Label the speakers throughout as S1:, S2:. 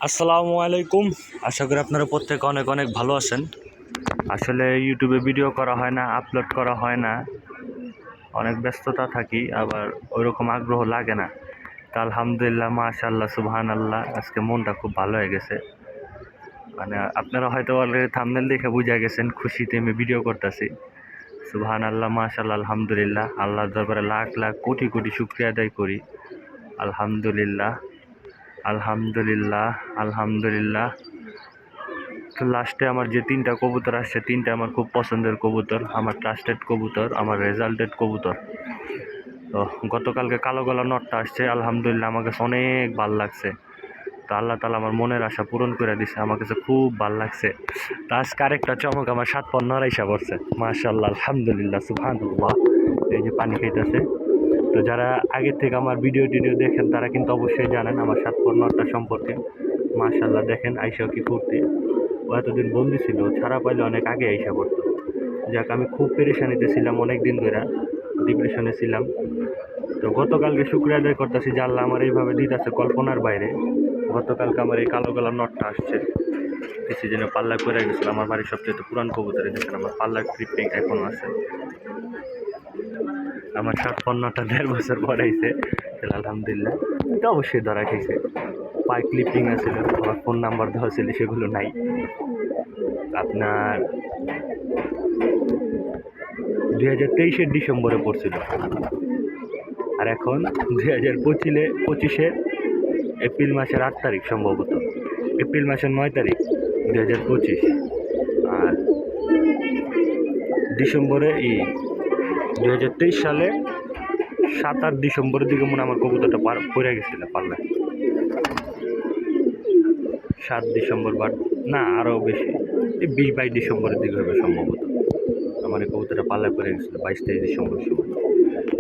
S1: আসসালামু আলাইকুম। আশা করি আপনারা প্রত্যেকে অনেক অনেক ভালো আছেন। আসলে ইউটিউবে ভিডিও করা হয় না, আপলোড করা হয় না, অনেক ব্যস্ততা থাকি, আবার ওইরকম আগ্রহ লাগে না। তা আলহামদুলিল্লাহ, মাশাআল্লাহ, সুবহানাল্লাহ, আজকে মনটা খুব ভালো হয়ে গেছে। মানে আপনারা হয়তো অলরেডি থাম্বনেল দেখে বুঝে গেছেন খুশিতে আমি ভিডিও করতেছি। সুবহানাল্লাহ, মাশাআল্লাহ, আলহামদুলিল্লাহ, আল্লাহর দরবারে লাখ লাখ কোটি কোটি শুকরিয়া আদায় করি। আলহামদুলিল্লাহ, আলহামদুলিল্লাহ, আলহামদুলিল্লাহ। তো লাস্টে আমার যে 3টা কবুতর আসছে, 3টা আমার খুব পছন্দের কবুতর, আমার ট্রাস্টেড কবুতর, আমার রেজাল্টেড কবুতর। তো গতকালকে কালো গলা নটটা আসছে, আলহামদুলিল্লাহ আমার কাছে অনেক ভাল লাগছে। তো আল্লাহ তালা আমার মনের আশা পূরণ করে দিছে, আমার কাছে খুব ভাল লাগছে। তো আজকে আরেকটা চমক, আমার 7 পর নড়াইশা পড়ছে, মাশাআল্লাহ, আলহামদুলিল্লাহ, সুবহানাল্লাহ। এই যে পানি খাইতেছে। তো যারা আগের থেকে আমার ভিডিও টিডিও দেখেন তারা কিন্তু অবশ্যই জানেন আমার 7 পর নটটা সম্পর্কে। মাশাআল্লাহ, দেখেন আইসাও কি ফুর্তি। ও এতদিন বন্দি ছিল, ছাড়া পাইলে অনেক আগে আইসা পড়তো। যাক, আমি খুব পেরেশানিতে ছিলাম, অনেক দিন ধরে ডিপ্রেশনে ছিলাম। তো গতকালকে শুক্রিয়া আদায় করতেছি যে আল্লাহ আমার এইভাবে দিতেছে কল্পনার বাইরে। গতকালকে আমার এই কালো গলার নটটা আসছে, কিছু যেন পাল্লা করে গেছিল। আমার বাড়ির সবচেয়ে পুরান কবুতরে দেখেন, আমার পাল্লার ক্লিপিং এখনও আছে। আমার 7 পণ্যটা 1.5 বছর পরে আইছে, আলহামদুলিল্লাহ। এটা অবশ্যই ধরা খাইছে। পায়ে ক্লিপিং আছিল, আমার ফোন নাম্বার দেওয়া ছিল, সেগুলো নাই। আপনার 2023-এর ডিসেম্বরে পড়ছিল, আর এখন 2025-এ এপ্রিল মাসের 8 তারিখ, সম্ভবত এপ্রিল মাসের 9 তারিখ 2025। আর ডিসেম্বরে 2023 সালে 7-8 ডিসেম্বরের দিকে মনে আমার কবুতরটা পড়ে গেছিল পাল্লায়। 7 ডিসেম্বর বা না আরও বেশি, এই 20-22 ডিসেম্বরের দিকে হবে সম্ভবত আমার এই কবুতরটা পাল্লায় পড়ে গেছিলো, 22-23 ডিসেম্বর সময়।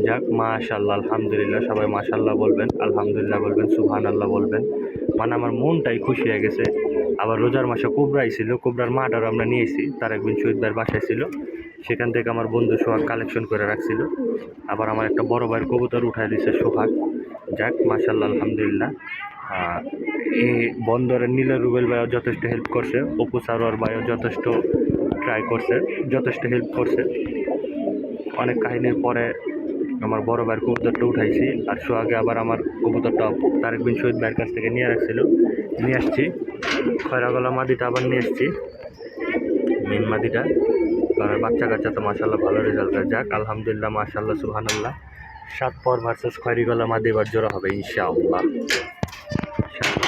S1: যাক, মাশাআল্লাহ, আলহামদুলিল্লাহ, সবাই মাশাআল্লাহ বলবেন, আলহামদুলিল্লাহ বলবেন, সুবহানাল্লাহ বলবেন। মানে আমার মনটাই খুশি হয়ে গেছে। আবার রোজার মাসে কোবরা আইছিল, কোবরার মাটারও আমরা নিয়েছি, তার একদিন শহীদ ভাইয়ের বাসায় ছিল, সেখান থেকে আমার বন্ধু সোহাগ কালেকশন করে রাখছিল। আবার আমার একটা বড় ভাইয়ের কবুতর উঠায় দিয়েছে সোহাগ। যাক, মাশাআল্লাহ, আলহামদুলিল্লাহ। এই বন্দরের নীলা রুবেল ভাইও যথেষ্ট হেল্প করছে, অপু সারোয়ার ভাইও যথেষ্ট ট্রাই করছে, যথেষ্ট হেল্প করছে। অনেক কাহিনীর পরে আমার বড় ভাইয়ের কবুতরটা উঠাইছি, আর সোহাগে আবার আমার কবুতরটা তারেক বিন শহীদ ভাইয়ের কাছ থেকে নিয়ে আসছি। খয়রাগলা মাদিটা আবার নিয়ে এসছি, মেন মাদিটা। কারণ বাচ্চা কাচ্চা তো মাশাআল্লাহ ভালো রেজাল্ট হয়। যাক, আলহামদুলিল্লাহ, মাশাআল্লাহ, সুবহানাল্লাহ। 7 পর ভার্সেস খয়রিগলা মাদি এবার জোড়া হবে ইনশাআল্লাহ।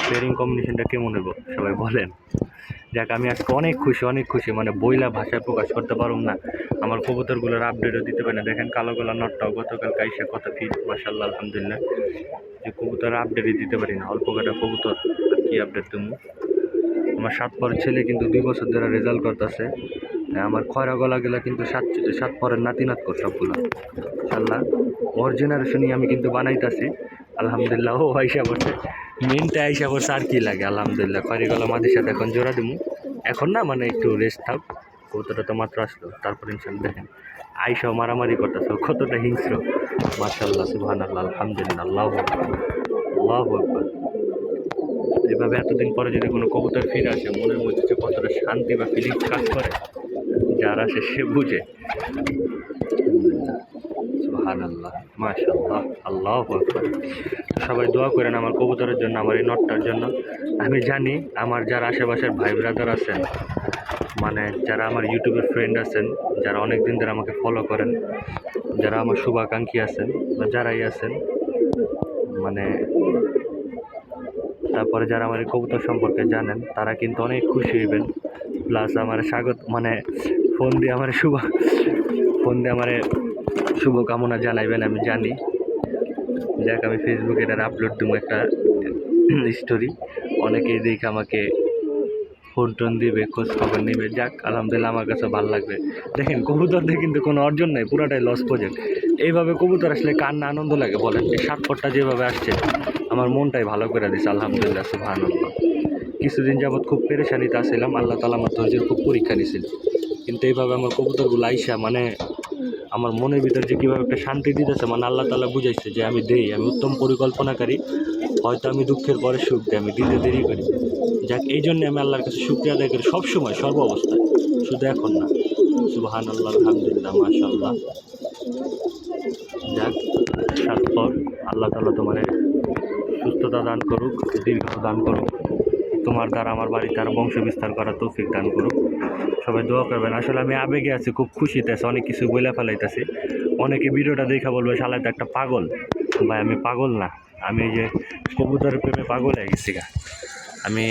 S1: পেয়ারিং কম্বিনেশনটা কেমন হইব সবাই বলেন। যাক, আমি আজকে অনেক খুশি, মানে বইলা ভাষায় প্রকাশ করতে পারুম না। আমার কবুতরগুলোর আপডেটও দিতে পারি না। দেখেন কালো গলা নটটাও গতকাল কাইসা কত ফিট, মাশাআল্লাহ, আলহামদুলিল্লাহ। যে কবুতরের আপডেটই দিতে পারি না, অল্প কটা কবুতর, আর কি আপডেট দেবো। আমার 7 পর ছেলে কিন্তু 2 বছর ধরে রেজাল্ট করতেছে। আমার খয়রা গলাগুলা কিন্তু 7 পরের নাতিনাত কর সবগুলো, ইনশাআল্লাহ। ওর জেনারেশনই আমি কিন্তু বানাইতেছি, আলহামদুলিল্লাহ। ও আইসা পড়ছে, মেনটা আইসা পড়ছে, আর কি লাগে, আলহামদুলিল্লাহ। খয়রিগলা মাদির সাথে এখন জোড়া দিমু, এখন না, মানে একটু রেস্ট থাক। কবুতরটা তো মাত্র আসলো, তারপর ইনশাআল্লাহ। দেখেন আইসাও মারামারি করতেছে, কতটা হিংস্র, মাশাআল্লাহ, সুবহানাল্লাহ, আলহামদুলিল্লাহ, আল্লাহু আকবার, আল্লাহু আকবার। এভাবে এতদিন পরে যদি কোনো কবুতর ফিরে আসে, মনের মধ্যে যে কতটা শান্তি বা ফিলিংস কাজ করে, যার আসে সে বুঝে। সুবহানাল্লাহ, মাশাআল্লাহ, আল্লাহু আকবার। সবাই দোয়া করেন আমার কবুতরের জন্য, আমার এই নটটার জন্য। আমি জানি আমার যারা আশেপাশের ভাই ব্রাদার আছেন, মানে যারা আমার ইউটিউবের ফ্রেন্ড আছেন, যারা অনেক দিন ধরে আমাকে ফলো করেন, যারা আমার শুভাকাঙ্ক্ষী আছেন বা যারাই আছেন, মানে তারপরে যারা আমার এই কবুতর সম্পর্কে জানেন, তারা কিন্তু অনেক খুশি হইবেন। প্লাস আমার স্বাগত, মানে ফোন দিয়ে আমার শুভকামনা জানাইবেন, আমি জানি। যাক, আমি ফেসবুকে এটার আপলোড দেবো একটা স্টোরি, অনেকেই দেখে আমাকে ফোন টোন দিবে, খোঁজ খবর নেবে। যাক, আলহামদুলিল্লাহ, আমার কাছে ভালো লাগবে। দেখেন কবুতর দিয়ে কিন্তু কোনো অর্জন নেই, পুরাটাই লস প্রজেক্ট। এইভাবে কবুতর আসলে কার না আনন্দ লাগে বলেন। এই 7 পরটা যেভাবে আসছে, আমার মনটাই ভালো করে দিচ্ছে, আলহামদুলিল্লাহ, সুবহানাল্লাহ। কিছুদিন যাবৎ খুব পেরেশানিতে আসছিলাম, আল্লাহ তাআলা আমার ধৈর্যের খুব পরীক্ষা নিয়েছিল। কিন্তু এইভাবে আমার কবুতরগুলো আইসা, মানে আমার মনের ভিতর যে কীভাবে একটা শান্তি দিতেছে, মানে আল্লাহ তাআলা বুঝাইছে যে আমি উত্তম পরিকল্পনাকারী। হয়তো আমি দুঃখের পরে সুখ দিই, আমি দিতে দেরি করি। যাক, এই জন্য আমি আল্লাহর কাছে শুকরিয়া আদায় করি সবসময়, সর্ব অবস্থায়, শুধু এখন না। সুবহানাল্লাহ, আলহামদুলিল্লাহ, মাশাআল্লাহ। যাক, তারপর আল্লাহ তাআলা তোমার সুস্থতা দান করুক, দীর্ঘ দান করুক, তোমার দ্বারা আমার বাড়িতে আর বংশ বিস্তার করার তৌফিক দান করুক। সবাই দোয়া করবেন। আসলে আমি আবেগে আছি, খুব খুশিতে আছি, অনেক কিছু বলে ফেলাইতেছি। অনেকে ভিডিওটা দেখা বলবে শালা তো একটা পাগল। ভাই আমি পাগল না, আমি এই যে কবুতরের প্রেমে পাগল হয়ে গেছি গা। আমি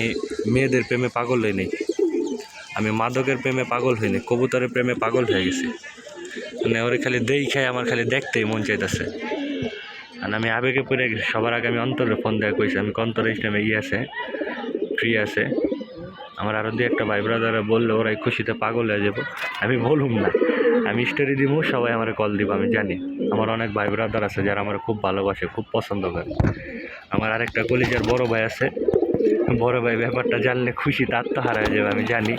S1: মেয়েদের প্রেমে পাগল হই নাই, আমি মাদকের প্রেমে পাগল হইনি, কবুতরের প্রেমে পাগল হয়ে গেছি। মানে ওরে খালি দেই খাই, আমার খালি দেখতেই মন চাইতেছে। আর আমি আবেগে পড়ে গেছি। সবার আগে আমি অন্তরে ফোন দেওয়া কইছি, আমি অন্তরে ইসলামে আছে, ফ্রি আছে। আমার আরও দিয়ে একটা ভাই ব্রাদাররা বললো ওরাই খুশিতে পাগল হয়ে যাবো। আমি বলুম না, আমি স্টোরি দিব, সবাই আমার কল দিব। আমি জানি আমার অনেক ভাই ব্রাদার আছে যারা আমার খুব ভালোবাসে, খুব পছন্দ করে। আমার আরেকটা কলিজার বড় ভাই আছে, বড় ভাই ব্যাপারটা জানলে খুশিতে আত্মহারা হয়ে যাবে, আমি জানি।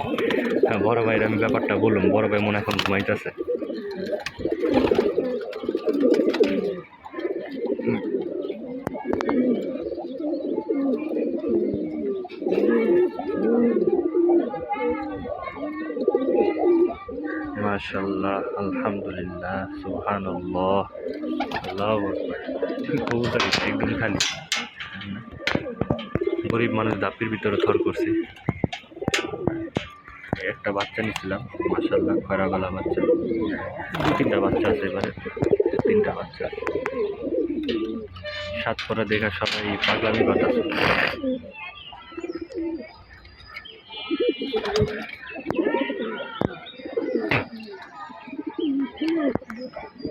S1: বড় ভাইয়ের আমি ব্যাপারটা বলুম, বড় ভাই মনে এখন ঘুমাইতেছে। মাশাআল্লাহ, আলহামদুলিল্লাহ, সুবহানাল্লাহ, আল্লাহু আকবার। কবুতর একদম খালি, গরিব মানুষ দাপির ভিতরে থর করছি। একটা বাচ্চা নিয়েছিলাম, মাশাআল্লাহ, খয়রা গলা বাচ্চা। 2-3টা বাচ্চা আছে, এবারে 3টা বাচ্চা আছে। সাত পরা দেখা সবাই পাগলামি করতেছে।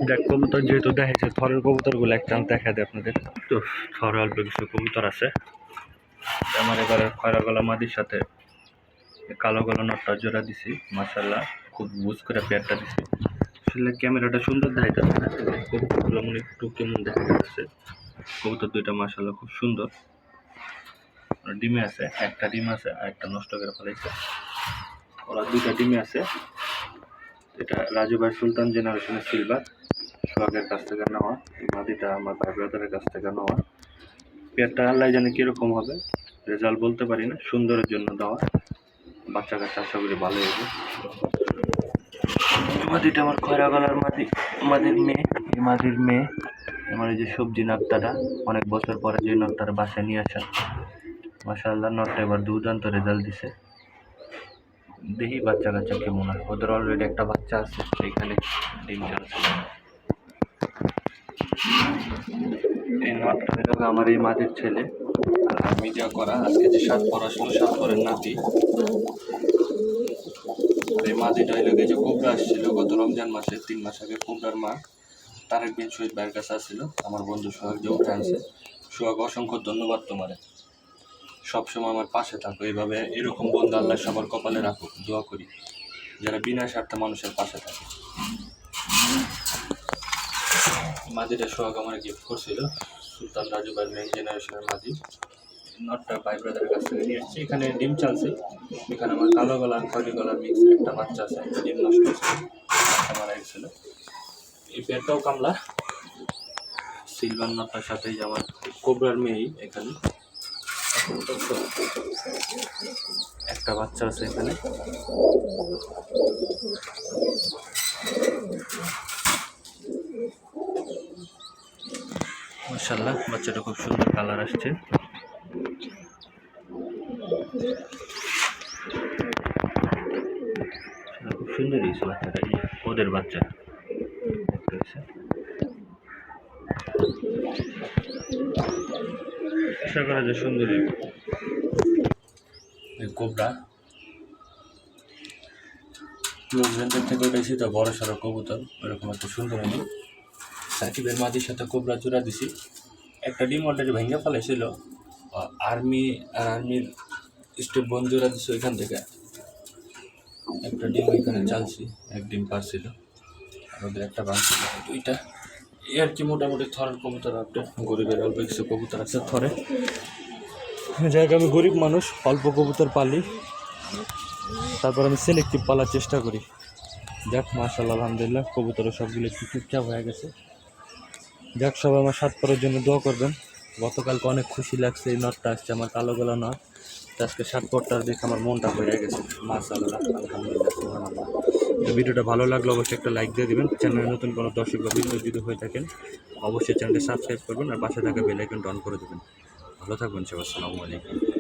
S1: দেখ, কবুতর যেহেতু দেখাইছে, থরের কবুতরগুলো একটা দেখা দেয় আপনাদের। তো থরে অল্প কিছু কবুতর আছে। আমার এবারে খয়রা গলা মাদির সাথে কালো গলা নটটা জোড়া দিছি, মাশাআল্লাহ, খুব বুঝ করে পেয়ারটা দিছি। আসলে ক্যামেরাটা সুন্দর দেখাইতেছে না, কবুতরগুলো মনে একটু কেমন দেখা যাচ্ছে। কবুতর দুইটা মাশাআল্লাহ খুব সুন্দর। ডিমে আছে, একটা ডিম আছে আর একটা নষ্ট করে ফেলাইছে। ওরা 2টা ডিমে আছে। এটা রাজু ভাই সুলতান জেনারেশনের সিলভার, সোহাগের কাছ থেকে নেওয়া। এই মাদিটা আমার ভাই ব্রাদারের কাছ থেকে নেওয়া। পেয়ারটা আল্লাহ জানে কীরকম হবে, রেজাল্ট বলতে পারি না, সুন্দরের জন্য দেওয়া। বাচ্চা কাচ্চা আশা করি ভালো হবে। মাদিটা আমার খয়রা গলার মাদির মেয়ে। এই মাদির মেয়ে আমার এই যে সবজি নটটাটা অনেক বছর পরে যে নটটার বাসায় নিয়ে আসা, মাশাআল্লাহ, নটটা এবার দুর্দান্ত রেজাল্ট দিছে। দেখি বাচ্চা কাচ্চা কেমন হয়। ওদের অলরেডি একটা বাচ্চা আছে, সেইখানে ডিম চলছে। এই নটটা হলো আমার এই মাদির ছেলে, আর আমি যা করা আজকে যে 7 পর আসলো, 7 পরের নাতি। এই মাদিটা হইলো যে কোবরা আসছিল গত রমজান মাসে, 3 মাস আগে। কোবরার মা তারেক বিন শহীদ ভাইয়ের কাছে আসছিল, আমার বন্ধু সোহাগ যে উঠে আনছে। সোহাগ, অসংখ্য ধন্যবাদ তোমারে, সবসময় আমার পাশে থাকো। এইভাবে এরকম বন্ধু আল্লাহ সবার কপালে রাখো, দোয়া করি, যারা বিনা স্বার্থে মানুষের পাশে থাকে। মাদিটা সোহাগ আমার গিফট করছিল, সুলতান রাজু ভাই মেন জেনারেশনের মাদি। নটটা ভাই ব্রাদারের কাছ থেকে নিয়ে আসছি। এখানে ডিম চালছে, এখানে আমার কালো গলার খয়রি গলার মিক্স একটা বাচ্চা আছে, একটা ডিম নষ্ট হয়েছে, মারা গেছিল। এই পেয়ারটাও কামলা, সিলভার নটটার সাথে আমার কোবরার মেয়েই। এখানে একটা বাচ্চা আছে এখানে। মাশাআল্লাহ, বাচ্চাটা খুব সুন্দর কালার আসছে। খুব সুন্দর হয়েছে বাচ্চাটা, ওদের বাচ্চা আশা করা যায় সুন্দর। কোবরা লোকজনদের থেকে উঠেছি তো বড় সড়ো কবুতর, ওরকম একটা সুন্দর আমি সাকিবের মাদির সাথে কোবরা জোড়া দিছি। একটা ডিম অলরেডি ভেঙে ফেলেছিল, আর্মির স্টেপ বোন জোড়া দিছি ওইখান থেকে। একটা ডিম ওইখানে চালছি, এক ডিম পারছিল, আর ওদের একটা ভাঙছিল, 2টা। এই আর কি মোটামুটি থরের কবুতর আপডেট। গরিবের অল্প কিছু কবুতর আছে থরে। জায়গা আমি গরিব মানুষ, অল্প কবুতর পালি, তারপর আমি সিলেক্টিভ পালার চেষ্টা করি। যাক, মাশাআল্লাহ, আলহামদুলিল্লাহ, কবুতরের সবগুলো একটু চুপচাপ হয়ে গেছে। যাক, সবাই আমার 7 পরের জন্য দোয়া করবেন। গতকালকে অনেক খুশি লাগছে, এই নটটা আসছে আমার কালো গলা নট। তো আজকে শার্ট পরটা দেখে আমার মনটা হয়ে গেছে, মাশাআল্লাহ, আলহামদুলিল্লাহ, সুবহানাল্লাহ। তো ভিডিওটা ভালো লাগলে অবশ্যই একটা লাইক দিয়ে দিবেন। চ্যানেলে নতুন কোনো দর্শক বা ভিডিও যদি হয়ে থাকেন অবশ্যই চ্যানেলটি সাবস্ক্রাইব করবেন আর পাশে থাকা বেল আইকনটা অন করে দেবেন। ভালো থাকবেন সবাই, আসসালামু আলাইকুম।